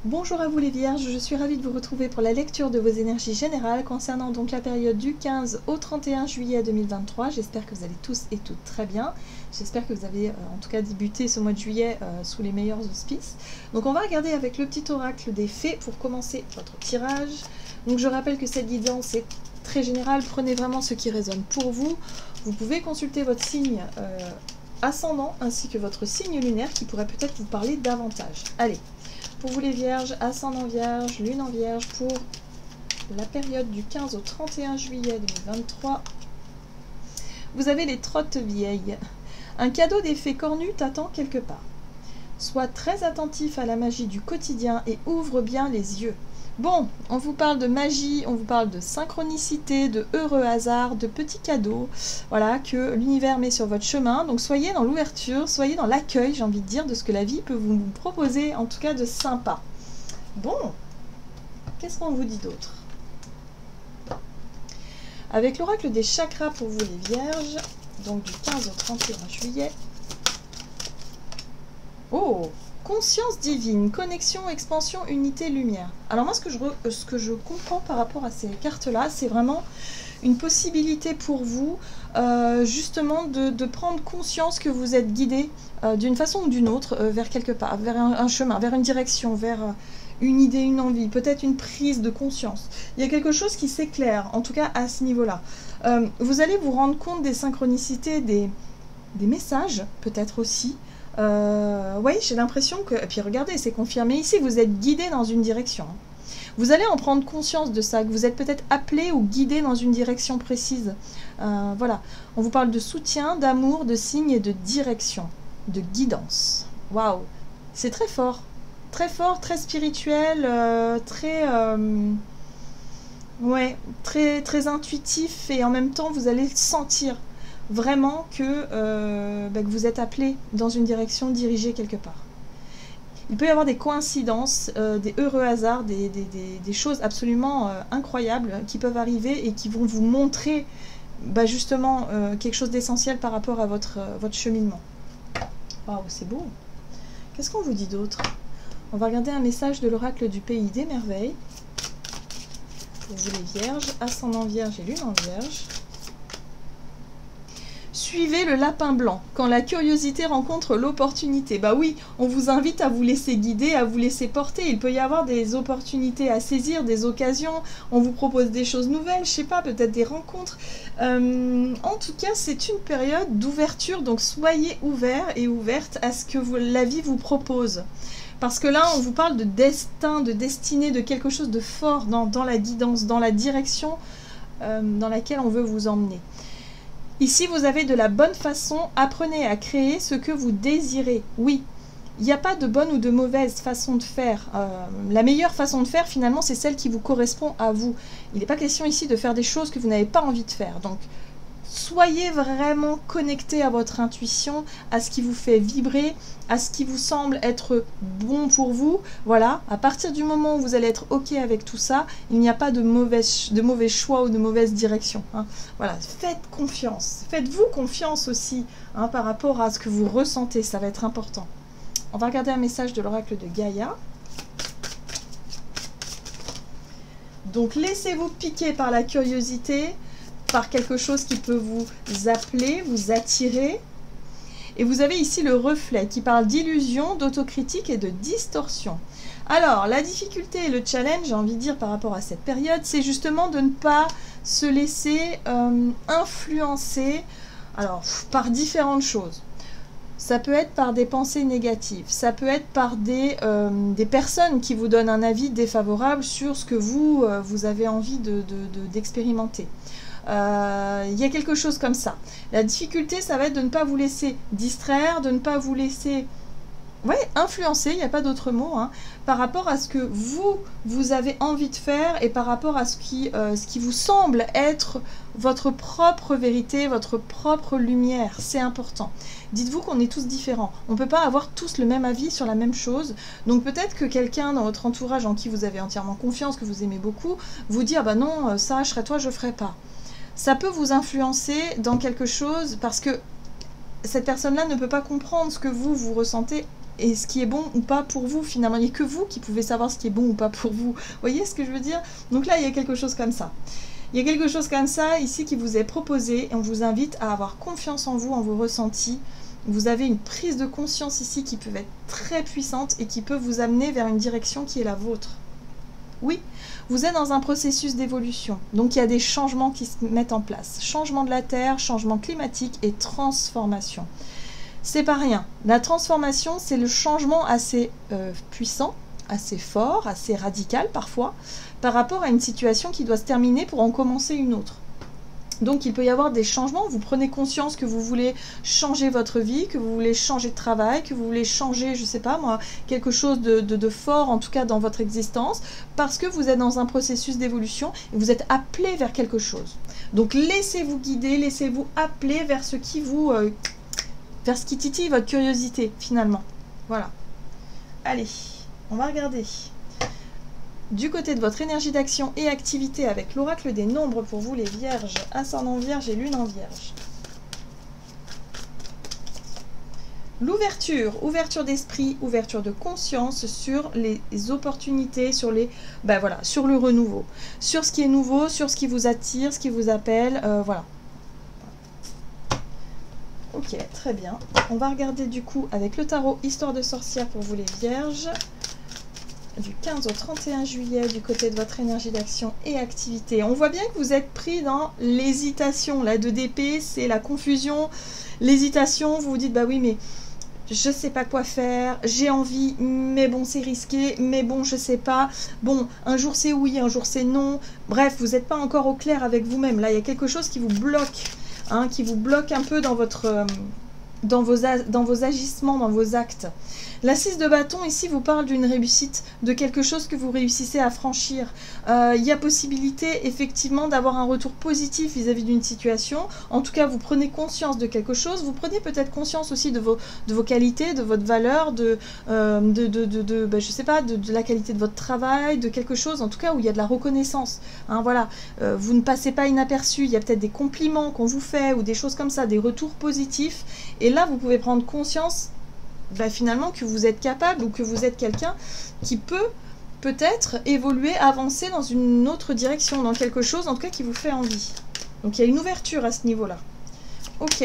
Bonjour à vous les vierges, je suis ravie de vous retrouver pour la lecture de vos énergies générales concernant donc la période du 15 au 31 juillet 2023. J'espère que vous allez tous et toutes très bien. J'espère que vous avez en tout cas débuté ce mois de juillet sous les meilleurs auspices. Donc on va regarder avec le petit oracle des fées pour commencer votre tirage. Donc je rappelle que cette guidance est très générale, prenez vraiment ce qui résonne pour vous. Vous pouvez consulter votre signe ascendant ainsi que votre signe lunaire qui pourrait peut-être vous parler davantage. Allez, pour vous les vierges, ascendant vierge, lune en vierge, pour la période du 15 au 31 juillet 2023, vous avez les trottes vieilles. Un cadeau des fées cornues t'attend quelque part. Sois très attentif à la magie du quotidien et ouvre bien les yeux. Bon, on vous parle de magie, on vous parle de synchronicité, de heureux hasard, de petits cadeaux, voilà, que l'univers met sur votre chemin. Donc soyez dans l'ouverture, soyez dans l'accueil, j'ai envie de dire, de ce que la vie peut vous proposer, en tout cas de sympa. Bon, qu'est-ce qu'on vous dit d'autre? Avec l'oracle des chakras pour vous les vierges, donc du 15 au 31 juillet. Oh! Conscience divine, connexion, expansion, unité, lumière. Alors moi, ce que je comprends par rapport à ces cartes-là, c'est vraiment une possibilité pour vous, justement, de prendre conscience que vous êtes guidé d'une façon ou d'une autre vers quelque part, vers un chemin, vers une direction, vers une idée, une envie, peut-être une prise de conscience. Il y a quelque chose qui s'éclaire, en tout cas à ce niveau-là. Vous allez vous rendre compte des synchronicités, des messages, peut-être aussi. Oui, j'ai l'impression que... Et puis regardez, c'est confirmé ici, vous êtes guidé dans une direction. Vous allez en prendre conscience de ça, que vous êtes peut-être appelé ou guidé dans une direction précise. Voilà, on vous parle de soutien, d'amour, de signes et de direction, de guidance. Waouh, c'est très fort, très spirituel, ouais, très intuitif, et en même temps vous allez sentir vraiment que vous êtes appelé dans une direction, dirigée quelque part. Il peut y avoir des coïncidences, des heureux hasards, des choses absolument incroyables qui peuvent arriver et qui vont vous montrer justement quelque chose d'essentiel par rapport à votre cheminement. Waouh, c'est beau. Qu'est-ce qu'on vous dit d'autre? On va regarder un message de l'oracle du pays des merveilles. Pour vous les vierges, ascendant vierge et lune en vierge. Suivez le lapin blanc, quand la curiosité rencontre l'opportunité. Bah oui, on vous invite à vous laisser guider, à vous laisser porter. Il peut y avoir des opportunités à saisir, des occasions. On vous propose des choses nouvelles, je sais pas, peut-être des rencontres. En tout cas, c'est une période d'ouverture, donc soyez ouverts et ouvertes à ce que la vie vous propose. Parce que là, on vous parle de destin, de destinée, de quelque chose de fort dans la guidance, dans la direction dans laquelle on veut vous emmener. Ici, vous avez de la bonne façon, apprenez à créer ce que vous désirez. Oui, il n'y a pas de bonne ou de mauvaise façon de faire. La meilleure façon de faire, finalement, c'est celle qui vous correspond à vous. Il n'est pas question ici de faire des choses que vous n'avez pas envie de faire. Donc, soyez vraiment connectés à votre intuition, à ce qui vous fait vibrer, à ce qui vous semble être bon pour vous. Voilà, à partir du moment où vous allez être OK avec tout ça, il n'y a pas de mauvais choix ou de mauvaise direction. Hein. Voilà, faites confiance. Faites-vous confiance aussi par rapport à ce que vous ressentez. Ça va être important. On va regarder un message de l'oracle de Gaïa. Donc, laissez-vous piquer par la curiosité, par quelque chose qui peut vous appeler, vous attirer. Et vous avez ici le reflet qui parle d'illusion, d'autocritique et de distorsion. Alors, la difficulté et le challenge, j'ai envie de dire par rapport à cette période, c'est justement de ne pas se laisser influencer par différentes choses. Ça peut être par des pensées négatives, ça peut être par des personnes qui vous donnent un avis défavorable sur ce que vous avez envie d'expérimenter. Il y a quelque chose comme ça. La difficulté, ça va être de ne pas vous laisser distraire, de ne pas vous laisser influencer, il n'y a pas d'autre mot, par rapport à ce que vous avez envie de faire et par rapport à ce qui vous semble être votre propre vérité, votre propre lumière. C'est important. Dites-vous qu'on est tous différents. On ne peut pas avoir tous le même avis sur la même chose. Donc peut-être que quelqu'un dans votre entourage en qui vous avez entièrement confiance, que vous aimez beaucoup, vous dit « Ah bah non, ça, je serais toi, je ne ferais pas ». Ça peut vous influencer dans quelque chose parce que cette personne-là ne peut pas comprendre ce que vous ressentez et ce qui est bon ou pas pour vous finalement. Il n'y a que vous qui pouvez savoir ce qui est bon ou pas pour vous. Vous voyez ce que je veux dire? Donc là, il y a quelque chose comme ça. Il y a quelque chose comme ça ici qui vous est proposé et on vous invite à avoir confiance en vous, en vos ressentis. Vous avez une prise de conscience ici qui peut être très puissante et qui peut vous amener vers une direction qui est la vôtre. Oui, vous êtes dans un processus d'évolution. Donc il y a des changements qui se mettent en place. Changement de la Terre, changement climatique et transformation. C'est pas rien. La transformation, c'est le changement assez puissant, assez fort, assez radical parfois, par rapport à une situation qui doit se terminer pour en commencer une autre. Donc il peut y avoir des changements, vous prenez conscience que vous voulez changer votre vie, que vous voulez changer de travail, que vous voulez changer, je sais pas moi, quelque chose de fort en tout cas dans votre existence, parce que vous êtes dans un processus d'évolution et vous êtes appelé vers quelque chose. Donc laissez-vous guider, laissez-vous appeler vers ce qui vous... vers ce qui titille votre curiosité finalement. Voilà. Allez, on va regarder. Du côté de votre énergie d'action et activité avec l'oracle des nombres pour vous les vierges, ascendant vierge et lune en vierge. L'ouverture, ouverture d'esprit, ouverture de conscience sur les opportunités, sur les, ben voilà, sur le renouveau, sur ce qui est nouveau, sur ce qui vous attire, ce qui vous appelle, voilà. Ok, très bien. On va regarder du coup avec le tarot Histoire de sorcière pour vous les vierges. Du 15 au 31 juillet du côté de votre énergie d'action et activité. On voit bien que vous êtes pris dans l'hésitation. La 2 d'épée, c'est la confusion, l'hésitation. Vous vous dites, bah oui, mais je sais pas quoi faire, j'ai envie, mais bon, c'est risqué, mais bon, je sais pas. Bon, un jour c'est oui, un jour c'est non. Bref, vous n'êtes pas encore au clair avec vous-même. Là, il y a quelque chose qui vous bloque, hein, qui vous bloque un peu dans votre... dans vos agissements, dans vos actes. La 6 de bâton, ici, vous parle d'une réussite, de quelque chose que vous réussissez à franchir. Il y a possibilité, effectivement, d'avoir un retour positif vis-à-vis d'une situation. En tout cas, vous prenez conscience de quelque chose. Vous prenez peut-être conscience aussi de vos qualités, de votre valeur, je sais pas, de la qualité de votre travail, de quelque chose, en tout cas, où il y a de la reconnaissance. Hein, voilà. Vous ne passez pas inaperçu. Il y a peut-être des compliments qu'on vous fait ou des choses comme ça, des retours positifs. Et là, vous pouvez prendre conscience finalement que vous êtes capable ou que vous êtes quelqu'un qui peut-être évoluer, avancer dans une autre direction, dans quelque chose en tout cas qui vous fait envie. Donc il y a une ouverture à ce niveau-là. Ok,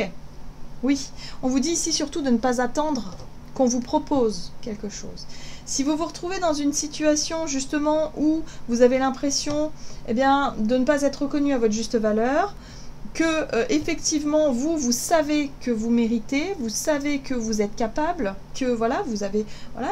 oui, on vous dit ici surtout de ne pas attendre qu'on vous propose quelque chose. Si vous vous retrouvez dans une situation justement où vous avez l'impression de ne pas être reconnu à votre juste valeur, que effectivement vous savez que vous méritez, vous savez que vous êtes capable, que voilà, vous avez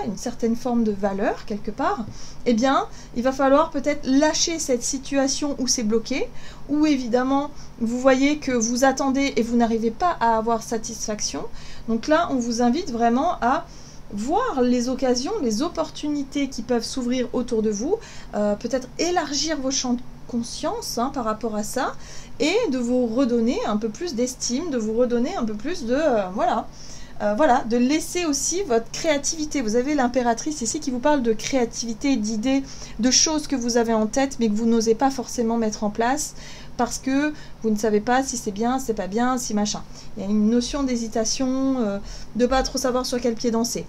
une certaine forme de valeur quelque part, il va falloir peut-être lâcher cette situation où c'est bloqué, où évidemment vous voyez que vous attendez et vous n'arrivez pas à avoir satisfaction. Donc là, on vous invite vraiment à voir les occasions, les opportunités qui peuvent s'ouvrir autour de vous, peut-être élargir vos champs de conscience par rapport à ça, et de vous redonner un peu plus d'estime, de vous redonner un peu plus de... de laisser aussi votre créativité. Vous avez l'impératrice ici qui vous parle de créativité, d'idées, de choses que vous avez en tête, mais que vous n'osez pas forcément mettre en place, parce que vous ne savez pas si c'est bien, si c'est pas bien, si machin. Il y a une notion d'hésitation, de pas trop savoir sur quel pied danser.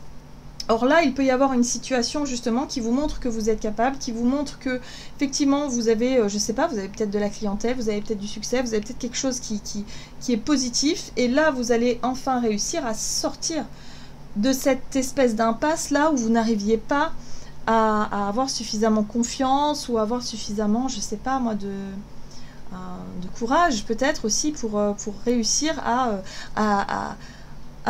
Or là, il peut y avoir une situation justement qui vous montre que vous êtes capable, qui vous montre que effectivement vous avez, je sais pas, vous avez peut-être de la clientèle, vous avez peut-être du succès, vous avez peut-être quelque chose qui est positif. Et là, vous allez enfin réussir à sortir de cette espèce d'impasse là où vous n'arriviez pas à avoir suffisamment confiance ou avoir suffisamment, je sais pas moi, de courage peut-être aussi pour réussir à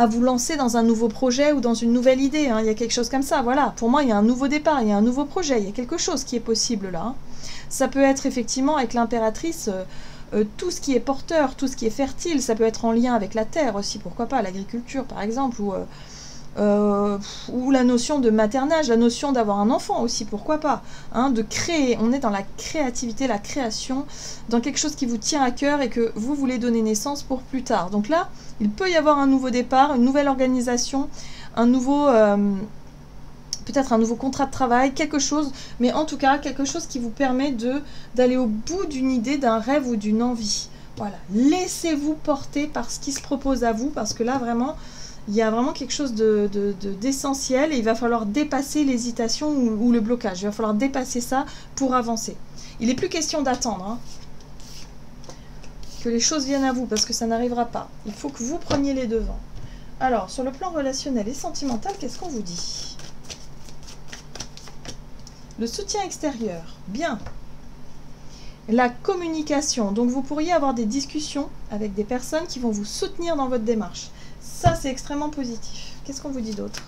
vous lancer dans un nouveau projet ou dans une nouvelle idée. Il y a quelque chose comme ça, voilà. Pour moi, il y a un nouveau départ, il y a un nouveau projet, il y a quelque chose qui est possible là. Ça peut être effectivement avec l'impératrice, tout ce qui est porteur, tout ce qui est fertile, ça peut être en lien avec la terre aussi, pourquoi pas, l'agriculture par exemple, ou la notion de maternage, la notion d'avoir un enfant aussi, pourquoi pas, de créer. On est dans la créativité, la création, dans quelque chose qui vous tient à cœur et que vous voulez donner naissance pour plus tard. Donc là, il peut y avoir un nouveau départ, une nouvelle organisation, un nouveau... peut-être un nouveau contrat de travail, quelque chose, mais en tout cas, quelque chose qui vous permet d'aller au bout d'une idée, d'un rêve ou d'une envie. Voilà, laissez-vous porter par ce qui se propose à vous, parce que là, vraiment... Il y a vraiment quelque chose d'essentiel et il va falloir dépasser l'hésitation ou le blocage. Il va falloir dépasser ça pour avancer. Il n'est plus question d'attendre, hein, que les choses viennent à vous, parce que ça n'arrivera pas. Il faut que vous preniez les devants. Alors, sur le plan relationnel et sentimental, qu'est-ce qu'on vous dit? Le soutien extérieur, bien. La communication, donc vous pourriez avoir des discussions avec des personnes qui vont vous soutenir dans votre démarche. Ça, c'est extrêmement positif. Qu'est-ce qu'on vous dit d'autre?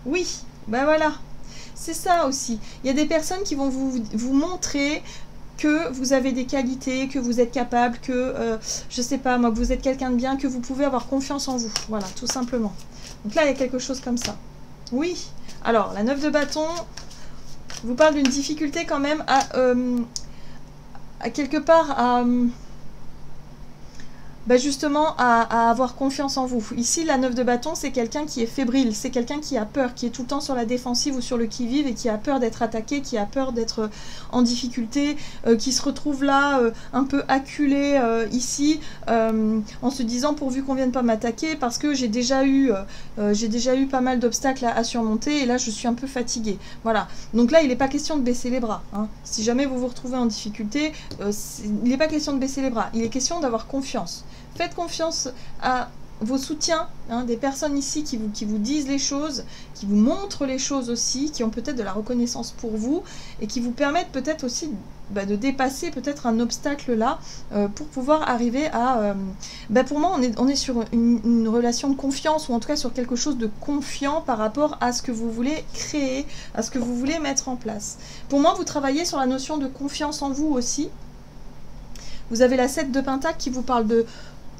Oui, ben voilà. C'est ça aussi. Il y a des personnes qui vont vous montrer que vous avez des qualités, que vous êtes capable, que, je sais pas moi, que vous êtes quelqu'un de bien, que vous pouvez avoir confiance en vous. Voilà, tout simplement. Donc là, il y a quelque chose comme ça. Oui. Alors, la 9 de bâton vous parle d'une difficulté quand même à quelque part à... bah justement à avoir confiance en vous. Ici, la 9 de bâton, c'est quelqu'un qui est fébrile, c'est quelqu'un qui a peur, qui est tout le temps sur la défensive ou sur le qui-vive et qui a peur d'être attaqué, qui a peur d'être en difficulté, qui se retrouve là un peu acculé ici, en se disant pourvu qu'on vienne pas m'attaquer parce que j'ai déjà eu pas mal d'obstacles à surmonter et là je suis un peu fatiguée. Voilà. Donc là, il n'est pas question de baisser les bras, hein. Si jamais vous vous retrouvez en difficulté, il n'est pas question de baisser les bras, il est question d'avoir confiance. Faites confiance à vos soutiens, hein, des personnes ici qui vous disent les choses, qui vous montrent les choses aussi, qui ont peut-être de la reconnaissance pour vous et qui vous permettent peut-être aussi de dépasser peut-être un obstacle là pour pouvoir arriver à... pour moi, on est sur une relation de confiance ou en tout cas sur quelque chose de confiant par rapport à ce que vous voulez créer, à ce que vous voulez mettre en place. Pour moi, vous travaillez sur la notion de confiance en vous aussi. Vous avez la 7 de Pentacle qui vous parle de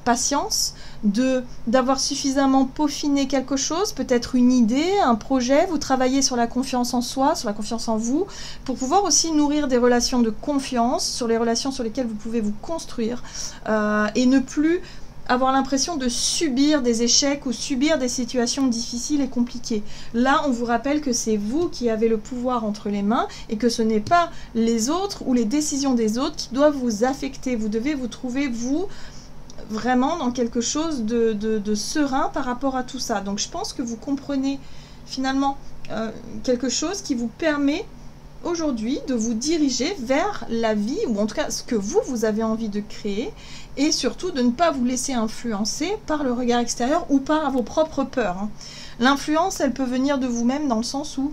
patience, d'avoir suffisamment peaufiné quelque chose, peut-être une idée, un projet. Vous travaillez sur la confiance en soi, sur la confiance en vous, pour pouvoir aussi nourrir des relations de confiance, sur les relations sur lesquelles vous pouvez vous construire, et ne plus avoir l'impression de subir des échecs ou subir des situations difficiles et compliquées. Là, on vous rappelle que c'est vous qui avez le pouvoir entre les mains et que ce n'est pas les autres ou les décisions des autres qui doivent vous affecter. Vous devez vous trouver, vous, vraiment dans quelque chose de serein par rapport à tout ça. Donc je pense que vous comprenez finalement quelque chose qui vous permet aujourd'hui de vous diriger vers la vie, ou en tout cas ce que vous avez envie de créer, et surtout de ne pas vous laisser influencer par le regard extérieur ou par vos propres peurs, hein. L'influence, elle peut venir de vous-même dans le sens où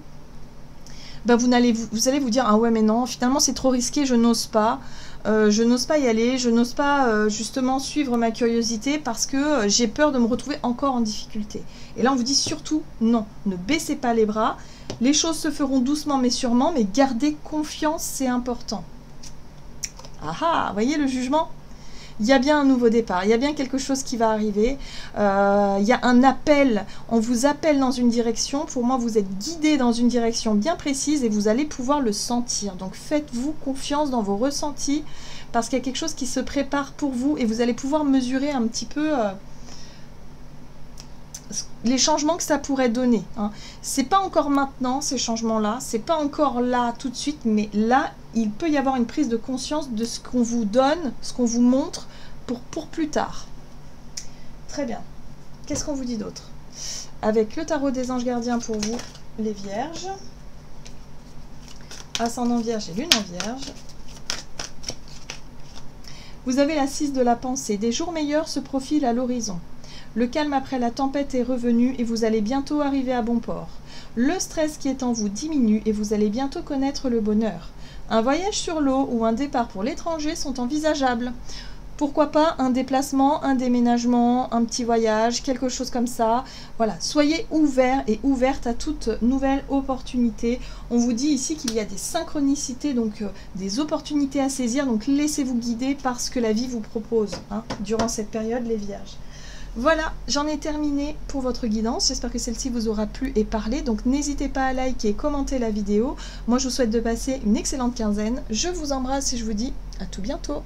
vous allez vous dire « Ah ouais, mais non, finalement c'est trop risqué, je n'ose pas. Je n'ose pas y aller, je n'ose pas justement suivre ma curiosité parce que j'ai peur de me retrouver encore en difficulté. » Et là, on vous dit surtout non, ne baissez pas les bras. Les choses se feront doucement mais sûrement, mais gardez confiance, c'est important. Ah ah, voyez le jugement? Il y a bien un nouveau départ, il y a bien quelque chose qui va arriver, il y a un appel, on vous appelle dans une direction, pour moi vous êtes guidé dans une direction bien précise et vous allez pouvoir le sentir. Donc faites-vous confiance dans vos ressentis, parce qu'il y a quelque chose qui se prépare pour vous et vous allez pouvoir mesurer un petit peu les changements que ça pourrait donner, hein. C'est pas encore maintenant ces changements-là, c'est pas encore là tout de suite, mais là il peut y avoir une prise de conscience de ce qu'on vous donne, ce qu'on vous montre pour plus tard. Très bien. Qu'est-ce qu'on vous dit d'autre? Avec le tarot des anges gardiens pour vous, les vierges, ascendant vierge et lune en vierge. Vous avez la 6 de la pensée. Des jours meilleurs se profilent à l'horizon. Le calme après la tempête est revenu et vous allez bientôt arriver à bon port. Le stress qui est en vous diminue et vous allez bientôt connaître le bonheur. Un voyage sur l'eau ou un départ pour l'étranger sont envisageables. Pourquoi pas un déplacement, un déménagement, un petit voyage, quelque chose comme ça. Voilà, soyez ouverts et ouvertes à toute nouvelle opportunité. On vous dit ici qu'il y a des synchronicités, donc des opportunités à saisir. Donc laissez-vous guider par ce que la vie vous propose, hein, durant cette période, les vierges. Voilà, j'en ai terminé pour votre guidance. J'espère que celle-ci vous aura plu et parlé. Donc n'hésitez pas à liker et commenter la vidéo. Moi, je vous souhaite de passer une excellente quinzaine. Je vous embrasse et je vous dis à tout bientôt.